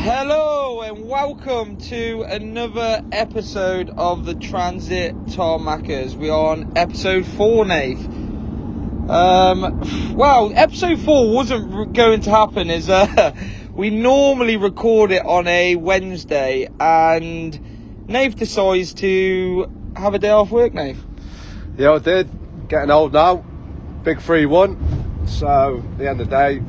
Hello and welcome to another episode of the Transit Tarmackers. We are on episode 4, Nate. Well, episode 4 wasn't going to happen as we normally record it on a Wednesday, and Nate decides to have a day off work, Nate. Yeah, I did. Getting old now. Big 3-1. So, at the end of the day,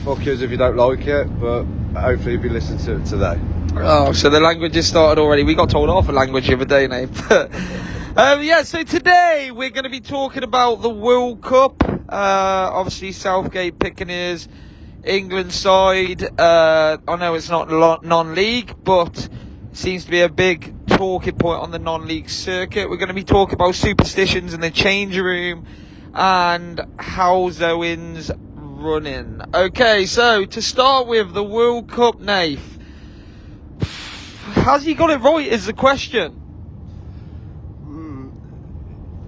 fuck yous if you don't like it, but hopefully you'll be listening to it today. Oh, so the language has started already. We got told off a language the other day, Nate. So today we're going to be talking about the World Cup. Obviously, Southgate picking his England side. I know it's not non-league, but seems to be a big talking point on the non-league circuit. We're going to be talking about superstitions in the change room and Halesowen's running. Okay, so to start with, the World Cup, Nath. Has he got it right is the question.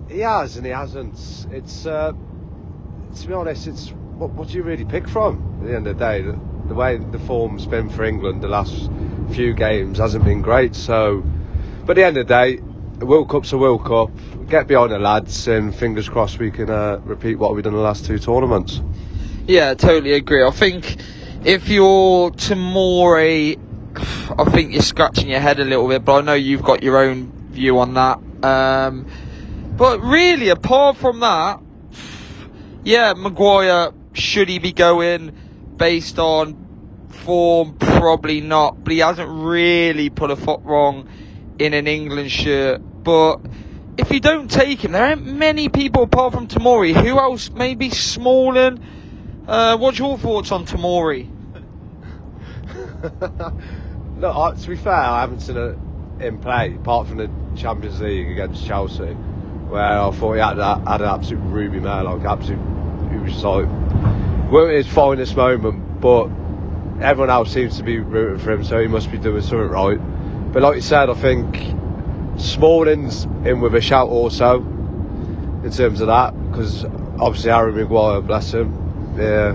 He has and he hasn't. It's to be honest, it's what do you really pick from at the end of the day? The way the form's been for England the last few games hasn't been great, so but at the end of the day, the World Cup's a World Cup. Get behind the lads and fingers crossed we can repeat what we've done the last two tournaments. Yeah, totally agree. I think if you're Tomori, I think you're scratching your head a little bit, but I know you've got your own view on that. But really, apart from that, yeah, Maguire, should he be going based on form? Probably not, but he hasn't really put a foot wrong in an England shirt. But if you don't take him, there aren't many people apart from Tomori. Who else? Maybe Smalling. What's your thoughts on Tomori? Look, to be fair, I haven't seen him play apart from the Champions League against Chelsea, where I thought he had an absolute ruby man, like he was like weren't his finest moment, but everyone else seems to be rooting for him, so he must be doing something right. But like you said, I think Smalling's in with a shout also in terms of that, because obviously Harry Maguire, bless him, yeah,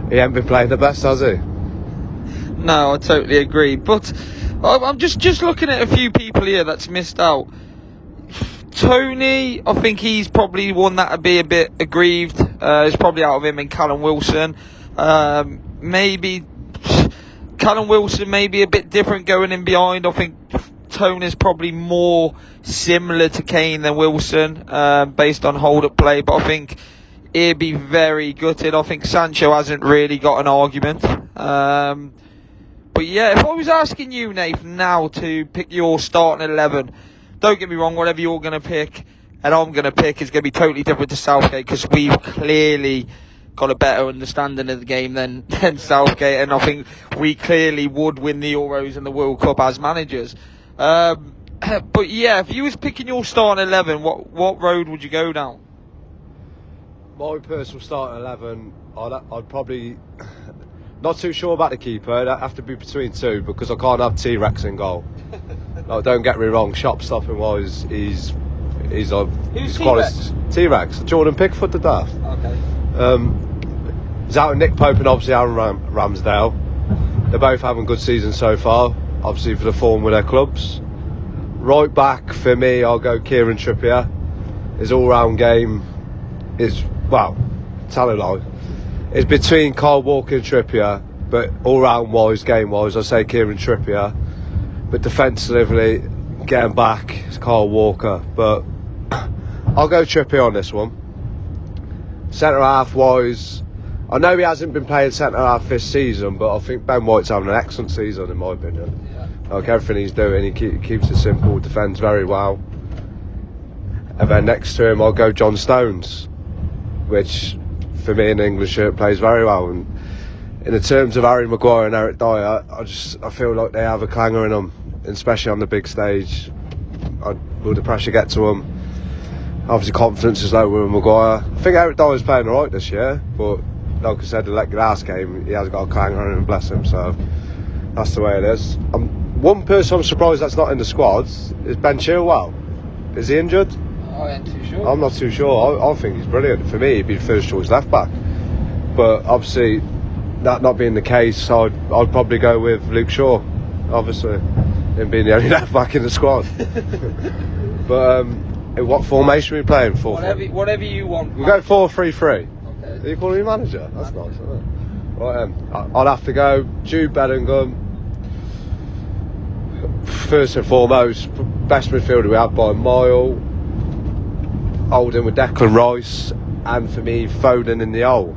he ain't been playing the best, has he? No, I totally agree. But I'm just looking at a few people here that's missed out. Tony, I think he's probably one that would be a bit aggrieved. It's probably out of him and Callum Wilson. Maybe Callum Wilson may be a bit different going in behind. I think Tony's probably more similar to Kane than Wilson, based on hold-up play. But I think he'd be very gutted. I think Sancho hasn't really got an argument. But yeah, if I was asking you, Nathan, now to pick your starting 11, don't get me wrong, whatever you're going to pick and I'm going to pick is going to be totally different to Southgate, because we've clearly got a better understanding of the game than Southgate, and I think we clearly would win the Euros and the World Cup as managers. But yeah, if you was picking your starting 11, what road would you go down? My personal starting 11, I'd probably not too sure about the keeper. It'd have to be between two, because I can't have T-Rex in goal. Like, don't get me wrong, shot stopping wise, he's quality. T-Rex, Jordan Pickford to death. Okay. He's out with Nick Pope and obviously Aaron Ramsdale. They're both having good seasons so far, obviously for the form with their clubs. Right back for me, I'll go Kieran Trippier. His all-round game is, well, tell a lie. It's between Kyle Walker and Trippier, but all-round wise, game-wise, I say Kieran Trippier. But defensively, getting back, it's Kyle Walker. But I'll go Trippier on this one. Centre-half wise, I know he hasn't been playing centre-half this season, but I think Ben White's having an excellent season in my opinion. Yeah. Like everything he's doing, he keeps it simple, defends very well. And then next to him, I'll go John Stones, which for me in the English shirt plays very well. And in the terms of Harry Maguire and Eric Dyer, I feel like they have a clanger in them, especially on the big stage. Will the pressure get to them? Obviously confidence is low with Maguire. I think Eric Dyer's playing alright this year, but like I said, the last game he has got a clanger in him, bless him, so that's the way it is. One person I'm surprised that's not in the squad is Ben Chilwell. Is he injured? I ain't too sure. I'm not too sure. I think he's brilliant. For me, he'd be first choice left back. But obviously, that not being the case, I'd probably go with Luke Shaw, obviously, him being the only left back in the squad. But what formation are we playing? Whatever you want. We'll go 4-3-3. Okay. Are you calling me manager? That's nice, isn't it? Right, I'd have to go Jude Bellingham. First and foremost, best midfielder we have by a mile. Holding with Declan Rice, and for me, Foden in the hole.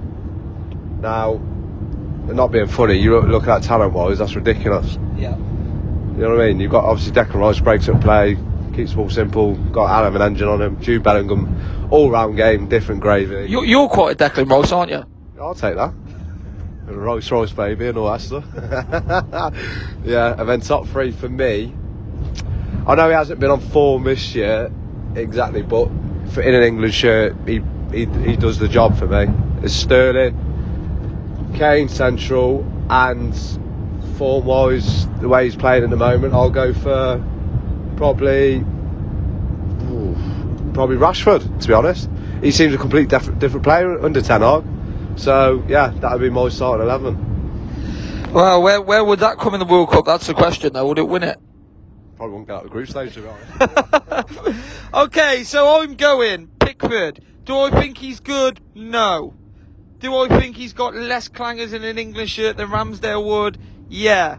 Now, not being funny, you look at that talent-wise, that's ridiculous. Yeah. You know what I mean? You've got obviously Declan Rice breaks up play, keeps the ball simple, got Adam and engine on him. Jude Bellingham, all-round game, different gravy. You're quite a Declan Rice, aren't you? I'll take that. And a Rolls Royce baby and all that stuff. Yeah, and then top three for me. I know he hasn't been on form this year, exactly, but in an England shirt, he does the job for me. It's Sterling, Kane central, and form-wise, the way he's playing at the moment, I'll go for probably Rashford, to be honest. He seems a complete different player under Ten Hag. So, yeah, that would be my starting 11. Well, where would that come in the World Cup? That's the question, though. Would it win it? Probably won't get out of the group stage, to be honest. Okay, so I'm going Pickford. Do I think he's good? No. Do I think he's got less clangers in an English shirt than Ramsdale would? Yeah.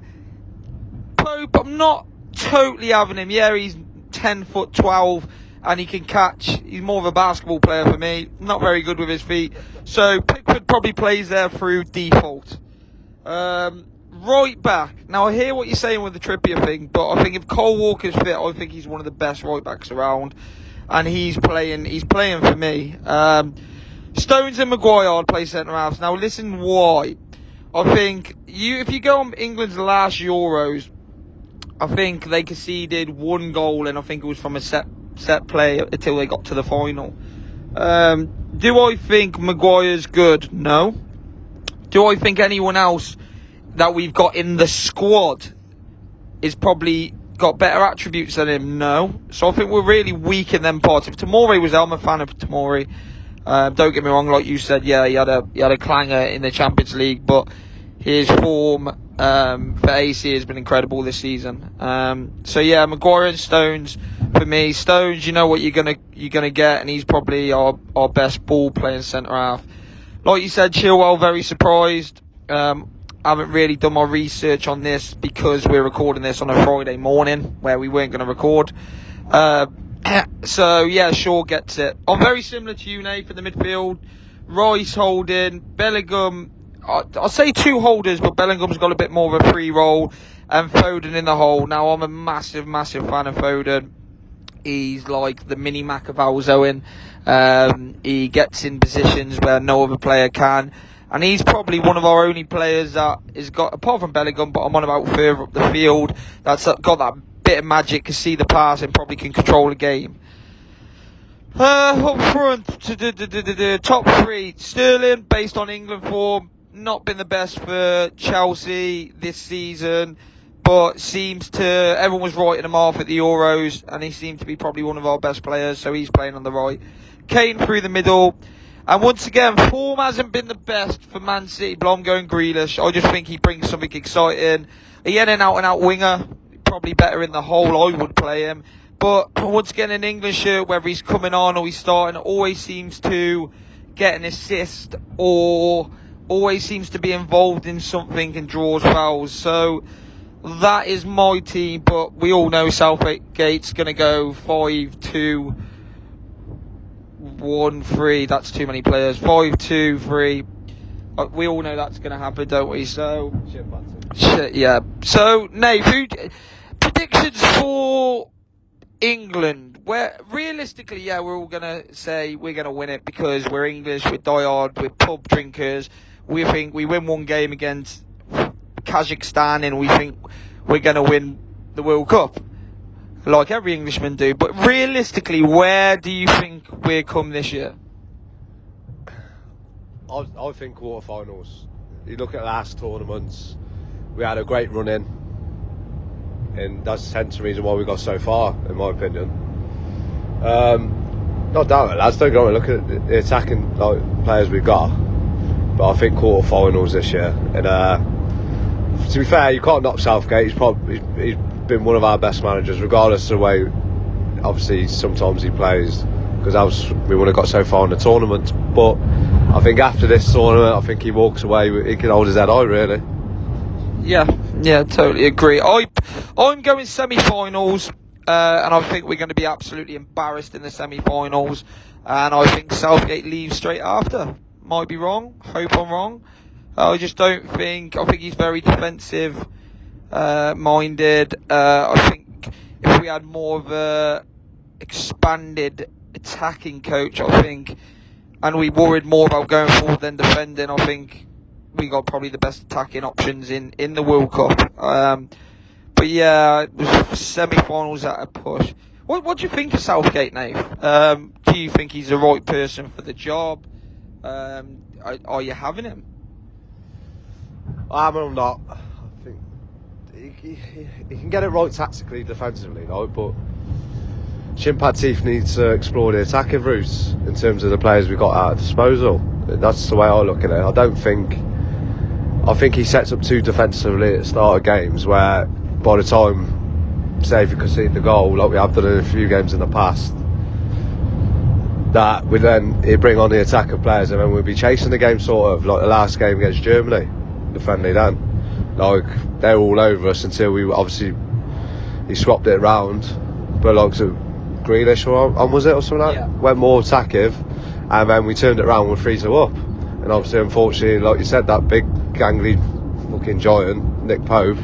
Pope, I'm not totally having him. Yeah, he's 10'12" and he can catch. He's more of a basketball player for me. Not very good with his feet. So Pickford probably plays there through default. Right back. Now I hear what you're saying with the Trippier thing, but I think if Cole Walker's fit, I think he's one of the best right backs around, and he's playing for me. Stones and Maguire I'd play centre halves. Now listen why. I think if you go on England's last Euros, I think they conceded one goal, and I think it was from a set play until they got to the final. Do I think Maguire's good? No. Do I think anyone else that we've got in the squad is probably got better attributes than him? No. So I think we're really weak in them parts. If Tomori was there, I'm a fan of Tomori. Don't get me wrong, like you said, yeah, he had a clanger in the Champions League, but his form for AC has been incredible this season. So yeah, Maguire and Stones for me. Stones, you know what you're gonna get, and he's probably our best ball playing centre half. Like you said, Chilwell, very surprised. I haven't really done my research on this because we're recording this on a Friday morning where we weren't going to record. So yeah, Shaw gets it. I'm very similar to you, Nate, for the midfield. Rice holding, Bellingham. I'll say two holders, but Bellingham's got a bit more of a free role, and Foden in the hole. Now I'm a massive fan of Foden. He's like the mini Mac of Halesowen. He gets in positions where no other player can. And he's probably one of our only players that has got, apart from Bellingham, but I'm on about further up the field, that's got that bit of magic, can see the pass and probably can control the game. Up front, top three, Sterling, based on England form, not been the best for Chelsea this season, but everyone was writing him off at the Euros, and he seemed to be probably one of our best players, so he's playing on the right. Kane through the middle. And once again, form hasn't been the best for Man City, but I'm going Grealish. I just think he brings something exciting. He ain't an out-and-out winger, probably better in the hole. I would play him. But once again, in England shirt, whether he's coming on or he's starting, always seems to get an assist or always seems to be involved in something and draws fouls. So that is my team, but we all know Southgate's going to go 5-2. 1-3, that's too many players. 5-2-3. We all know that's going to happen, don't we? So, yeah. So, Nate, predictions for England? Where realistically, yeah, we're all going to say we're going to win it because we're English, we're diehard, we're pub drinkers. We think we win one game against Kazakhstan, and we think we're going to win the World Cup. Like every Englishman do, but realistically, where do you think we'll come this year? I think quarterfinals. You look at last tournaments, we had a great run in, and that's hence the reason why we got so far, in my opinion. Not doubt it, lads. Don't go and look at the attacking players we've got. but I think quarter-finals this year. And to be fair, you can't knock Southgate. He's been one of our best managers, regardless of the way. Obviously, sometimes he plays, because we would have got so far in the tournament. But I think after this tournament, I think he walks away. He can hold his head high, really. Yeah, totally agree. I'm going semi-finals, and I think we're going to be absolutely embarrassed in the semi-finals. And I think Southgate leaves straight after. Might be wrong. Hope I'm wrong. I just don't think. I think he's very defensive minded. I think if we had more of a expanded attacking coach, I think, and we worried more about going forward than defending, I think we got probably the best attacking options in the World Cup. But yeah, semi-finals at a push. What do you think of Southgate, Nate? Do you think he's the right person for the job? Are you having him? I'm not. I think he can get it right tactically, defensively, though, but Shinpateef needs to explore the attacking routes in terms of the players we've got at our disposal. That's the way I look at it. I think he sets up too defensively at the start of games, where by the time, say if you concede the goal, like we have done in a few games in the past, that he'd bring on the attacking players, and then we'd be chasing the game, sort of like the last game against Germany, the friendly then. Like, they're all over us until he swapped it around, but like Grealish was it or something like that? Went more attacking, and then we turned it around with 3-2 up. And obviously, unfortunately, like you said, that big gangly fucking giant, Nick Pope,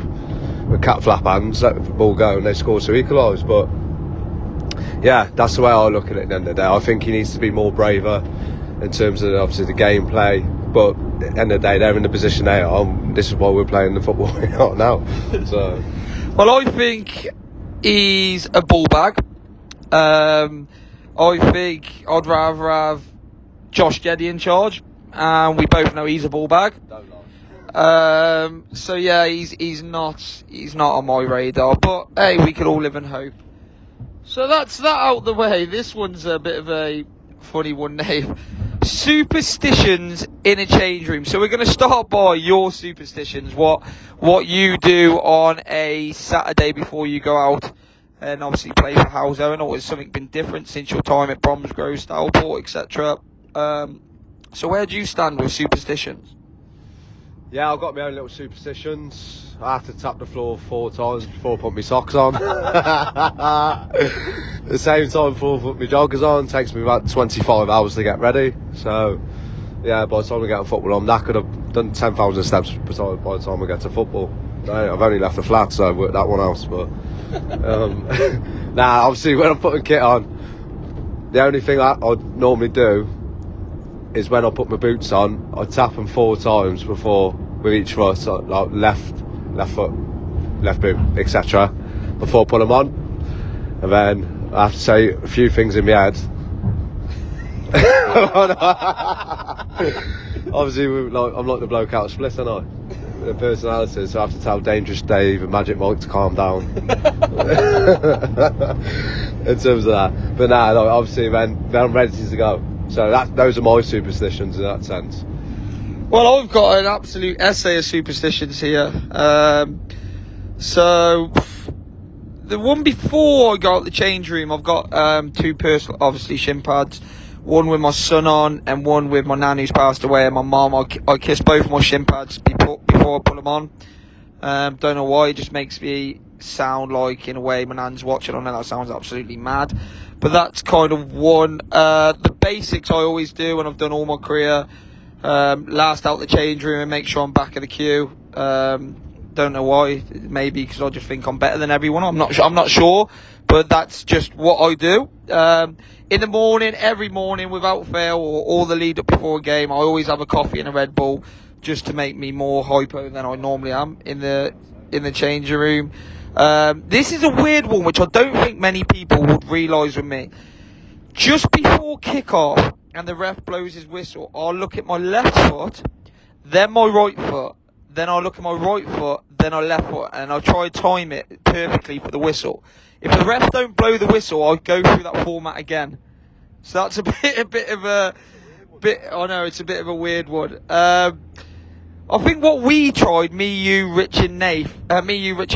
with cat flap hands, let the ball go and they scored to equalise. But yeah, that's the way I look at it at the end of the day. I think he needs to be more braver in terms of obviously the gameplay, but at the end of the day, they're in the position they are. This is why we're playing the football we are now. So, well, I think he's a ball bag. I think I'd rather have Josh Geddy in charge, and we both know he's a ball bag. So yeah, he's not on my radar, but hey, we could all live in hope. So that's that out the way. This one's a bit of a funny one, Dave. Superstitions in a change room. So we're going to start by your superstitions. What you do on a Saturday before you go out and obviously play for Halesowen, or has something been different since your time at Bromsgrove, Stourport, etc.? So where do you stand with superstitions? Yeah, I've got my own little superstitions. I have to tap the floor 4 times before I put my socks on. At the same time before I put my joggers on, it takes me about 25 hours to get ready. So, yeah, by the time I get to football, I'm knackered. I've done 10,000 steps by the time I get to football. I've only left the flat, so I've worked that one out. But obviously when I'm putting kit on, the only thing I'd normally do is when I put my boots on, I tap them 4 times before with each foot, so like left foot, left boot, etc. before I put them on, and then I have to say a few things in my head. Obviously, I'm like the bloke out of Split, aren't I? The personality, so I have to tell Dangerous Dave and Magic Mike to calm down. In terms of that, but obviously then I'm ready to go. So those are my superstitions in that sense. Well, I've got an absolute essay of superstitions here. So the one before I go out the change room, I've got 2 personal, obviously, shin pads. One with my son on, and one with my nan who's passed away, and my mum. I kiss both my shin pads before I put them on. Don't know why, it just makes me sound like, in a way, my nan's watching. I know that sounds absolutely mad, but that's kind of one. The basics I always do, and I've done all my career. Last out the change room and make sure I'm back in the queue. Don't know why. Maybe because I just think I'm better than everyone. I'm not sure, but that's just what I do. In the morning, every morning, without fail, or all the lead up before a game, I always have a coffee and a Red Bull, just to make me more hypo than I normally am in the changing room. This is a weird one, which I don't think many people would realise with me. Just before kick-off and the ref blows his whistle, I'll look at my left foot, then my right foot, then I'll look at my right foot, then my left foot, and I'll try to time it perfectly for the whistle. If the ref don't blow the whistle, I'll go through that format again. So that's a bit of a it's a bit of a weird one. I think what we tried, me, you, Rich and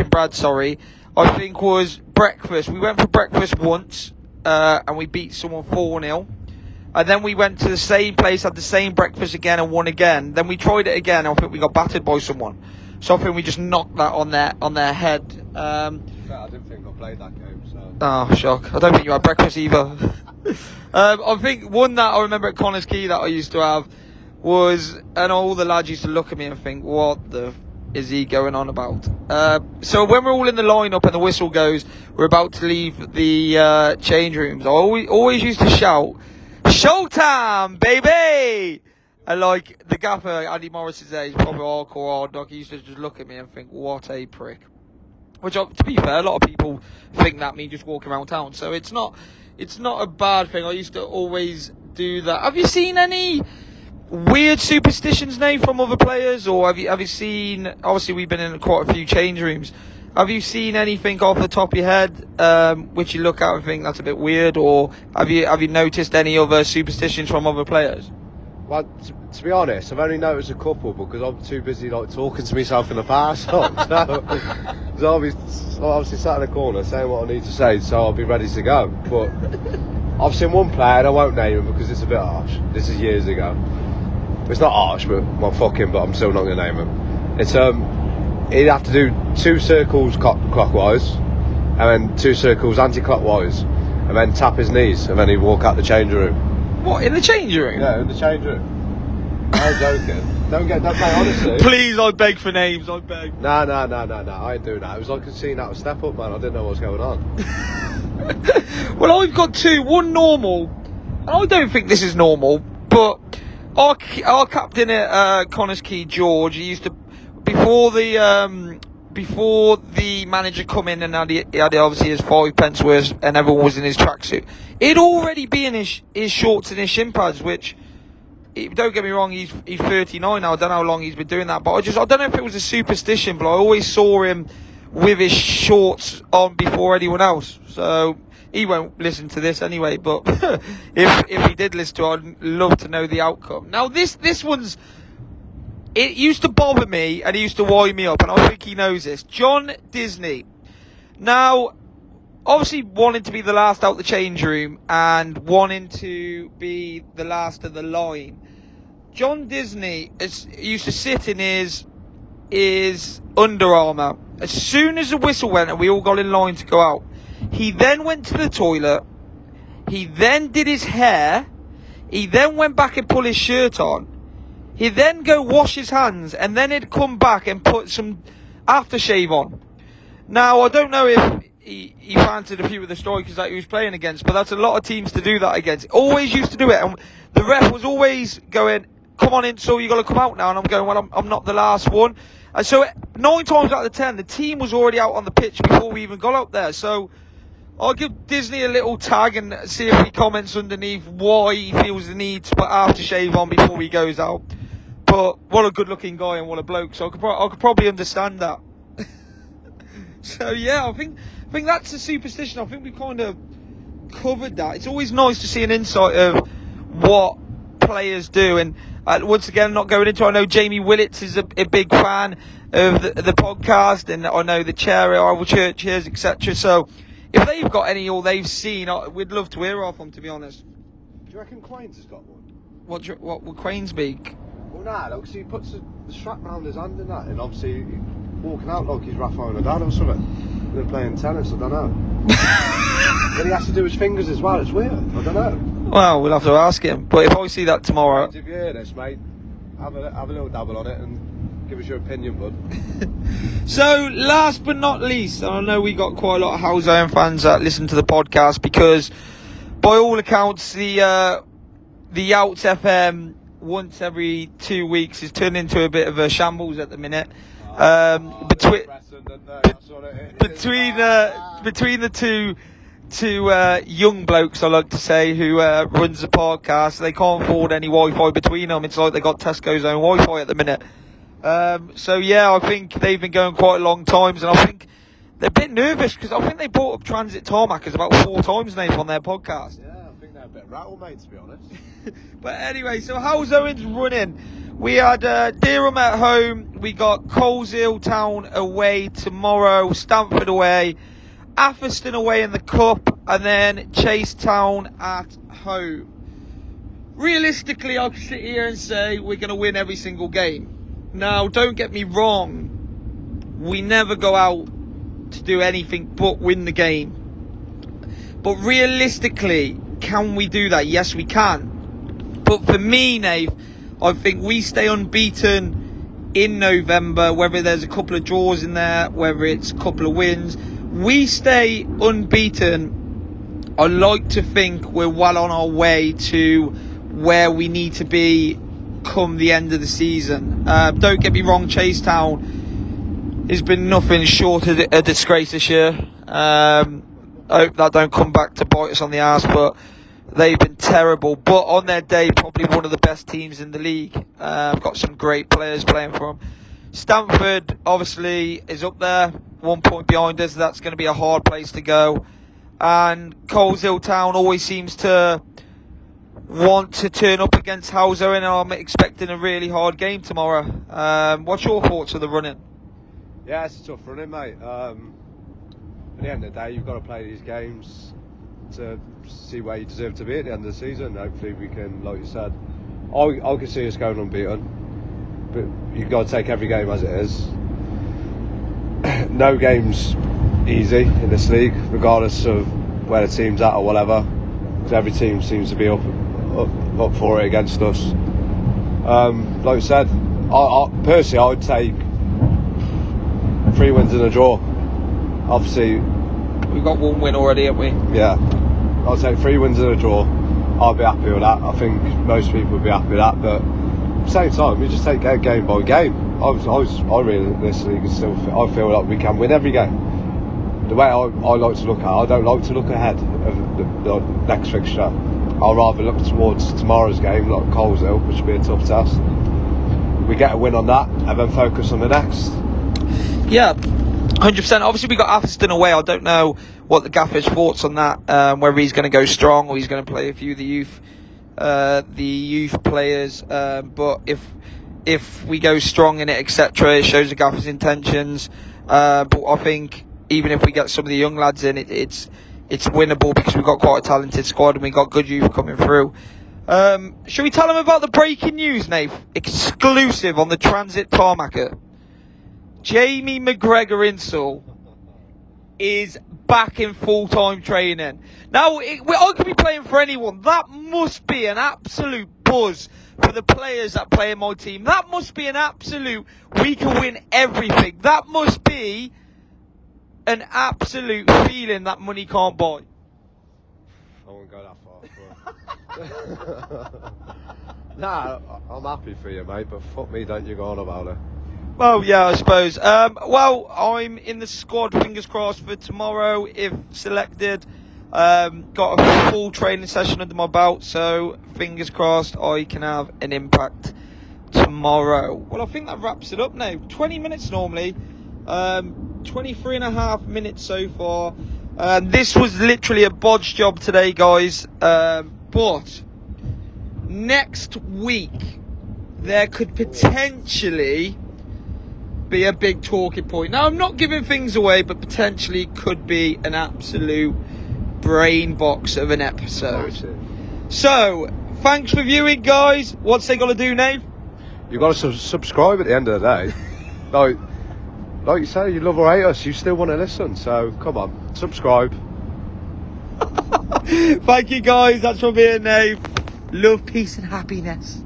Brad, sorry, I think was breakfast. We went for breakfast once, and we beat someone 4-0. And then we went to the same place, had the same breakfast again and won again. Then we tried it again, and I think we got battered by someone. So I think we just knocked that on their head. I didn't think I played that game, so... Oh, shock. I don't think you had breakfast either. I think one that I remember at Connors Quay that I used to have was, and all the lads used to look at me and think, what the is he going on about? So when we're all in the lineup and the whistle goes, we're about to leave the change rooms, I always used to shout, "Showtime, baby!" And like the gaffer, Andy Morris is there, he's probably hardcore hard dog, he used to just look at me and think, what a prick. Which, to be fair, a lot of people think that me just walking around town, so it's not a bad thing. I used to always do that. Have you seen any weird superstitions, Nate, from other players, or have you seen? Obviously, we've been in quite a few change rooms. Have you seen anything off the top of your head which you look at and think that's a bit weird, or have you noticed any other superstitions from other players? Well, to be honest, I've only noticed a couple because I'm too busy like talking to myself in the past. So I'll be obviously sat in the corner saying what I need to say, so I'll be ready to go. But I've seen one player, and I won't name him because it's a bit harsh. This is years ago. It's not harsh, but I'm still not going to name him. It's he'd have to do 2 circles clockwise, and then 2 circles anti-clockwise, and then tap his knees, and then he'd walk out the change room. What, in the change room? Yeah, in the change room. I'm joking. Don't mate, honestly. Please, I beg for names, I beg. No, I ain't doing that. It was like seeing that step up, man. I didn't know what was going on. Well, I've got 2. One normal, and I don't think this is normal, but our captain at Connors Quay, George, he used to, before the manager come in and he had obviously his 5 pence worth and everyone was in his tracksuit, he'd already be in his shorts and his shin pads, which, don't get me wrong, he's 39 now, I don't know how long he's been doing that, but I don't know if it was a superstition, but I always saw him with his shorts on before anyone else. So he won't listen to this anyway, but if he did listen to it, I'd love to know the outcome. Now this one's, it used to bother me and it used to wind me up, and I think he knows this. John Disney. Now, obviously wanting to be the last out the change room and wanting to be the last of the line, John Disney used to sit in his Under Armour. As soon as the whistle went and we all got in line to go out, he then went to the toilet, he then did his hair, he then went back and pulled his shirt on, he'd then go wash his hands, and then he'd come back and put some aftershave on. Now, I don't know if he fancied a few of the strikers that he was playing against, but that's a lot of teams to do that against. Always used to do it, and the ref was always going, "Come on in, so you got to come out now," and I'm going, "Well, I'm not the last one." And so 9 times out of 10, the team was already out on the pitch before we even got out there. So I'll give Disney a little tag and see if he comments underneath why he feels the need to put aftershave on before he goes out. But what a good-looking guy and what a bloke, so I could probably understand that. So yeah, I think that's a superstition. I think we kind of covered that. It's always nice to see an insight of what players do, and once again, not going into, I know Jamie Willits is a big fan of the podcast, and I know the chair at Iowa Church is, etc. So if they've got any or they've seen, we'd love to hear off them, to be honest. Do you reckon Quains has got one? What would Quains be? Well, nah, because he puts the strap round his hand and that, and obviously walking out like he's Rafael Nadal or something. They're playing tennis, I don't know. Then he has to do his fingers as well, it's weird, I don't know. Well, we'll have to ask him, but if I see that tomorrow... If you hear this, mate, have a little dabble on it and give us your opinion, bud. So, last but not least, and I know we got quite a lot of Halesowen fans that listen to the podcast, because by all accounts, the Outs FM once every 2 weeks is turned into a bit of a shambles at the minute. Between the two young blokes, I like to say, who runs the podcast, they can't afford any Wi-Fi between them. It's like they got Tesco's own Wi-Fi at the minute. So yeah, I think they've been going quite a long times, and I think they're a bit nervous because I think they brought up Transit Tarmac about 4 times now on their podcast. Yeah, I think they're a bit of rattle, mate, to be honest. But anyway, so Halesowen's running. We had Dereham at home. We got Coleshill Town away tomorrow. Stamford away. Atherstone away in the Cup. And then Chase Town at home. Realistically, I can sit here and say we're going to win every single game. Now, don't get me wrong. We never go out to do anything but win the game. But realistically, can we do that? Yes, we can. But for me, Nave, I think we stay unbeaten in November, whether there's a couple of draws in there, whether it's a couple of wins. We stay unbeaten. I like to think we're well on our way to where we need to be come the end of the season. Don't get me wrong, Chase Town has been nothing short of a disgrace this year. I hope that don't come back to bite us on the arse, but they've been terrible. But on their day, probably one of the best teams in the league. Got some great players playing for them. Stamford, obviously, is up there, 1 point behind us. That's going to be a hard place to go. And Coleshill Town always seems to want to turn up against Halesowen, and I'm expecting a really hard game tomorrow. What's your thoughts of the running? Yeah, it's a tough running, mate. At the end of the day, you've got to play these games to see where you deserve to be at the end of the season. Hopefully we can, like you said, I can see us going unbeaten, but you've got to take every game as it is. No game's easy in this league, regardless of where the team's at or whatever, because every team seems to be up for it against us. Like I said, I personally, I would take 3 wins and a draw. Obviously, we've got 1 win already, haven't we? Yeah, I'll take 3 wins and a draw. I'll be happy with that. I think most people would be happy with that, but at the same time, we just take it game by game. I really, this league is still. I feel like we can win every game. The way I like to look at it, I don't like to look ahead of the next fixture. I'll rather look towards tomorrow's game, like Coleshill, which will be a tough test. We get a win on that, and then focus on the next. Yeah. 100%. Obviously, we got Atherstone away. I don't know what the gaffer's thoughts on that. Whether he's going to go strong or he's going to play a few of the youth players. But if we go strong in it, etc., it shows the gaffer's intentions. But I think even if we get some of the young lads in, it's winnable because we've got quite a talented squad and we've got good youth coming through. Shall we tell them about the breaking news, Nate? Exclusive on the Transit Tarmacker. Jamie McGregor-Insall is back in full-time training. Now, I could be playing for anyone. That must be an absolute buzz for the players that play in my team. That must be an absolute, we can win everything. That must be an absolute feeling that money can't buy. I won't go that far. But nah, I'm happy for you, mate, but fuck me, don't you go on about it. Well, yeah, I suppose. Well, I'm in the squad, fingers crossed, for tomorrow if selected. Got a full training session under my belt, so fingers crossed I can have an impact tomorrow. Well, I think that wraps it up now. 20 minutes normally. 23 and a half minutes so far. This was literally a bodge job today, guys. But next week, there could potentially be a big talking point. Now, I'm not giving things away, but potentially could be an absolute brain box of an episode. So, thanks for viewing, guys. What's they got to do, Nave? You've got to subscribe at the end of the day. Like you say, you love or hate us, you still want to listen, so come on, subscribe. Thank you, guys. That's from me and Nave. Love, peace and happiness.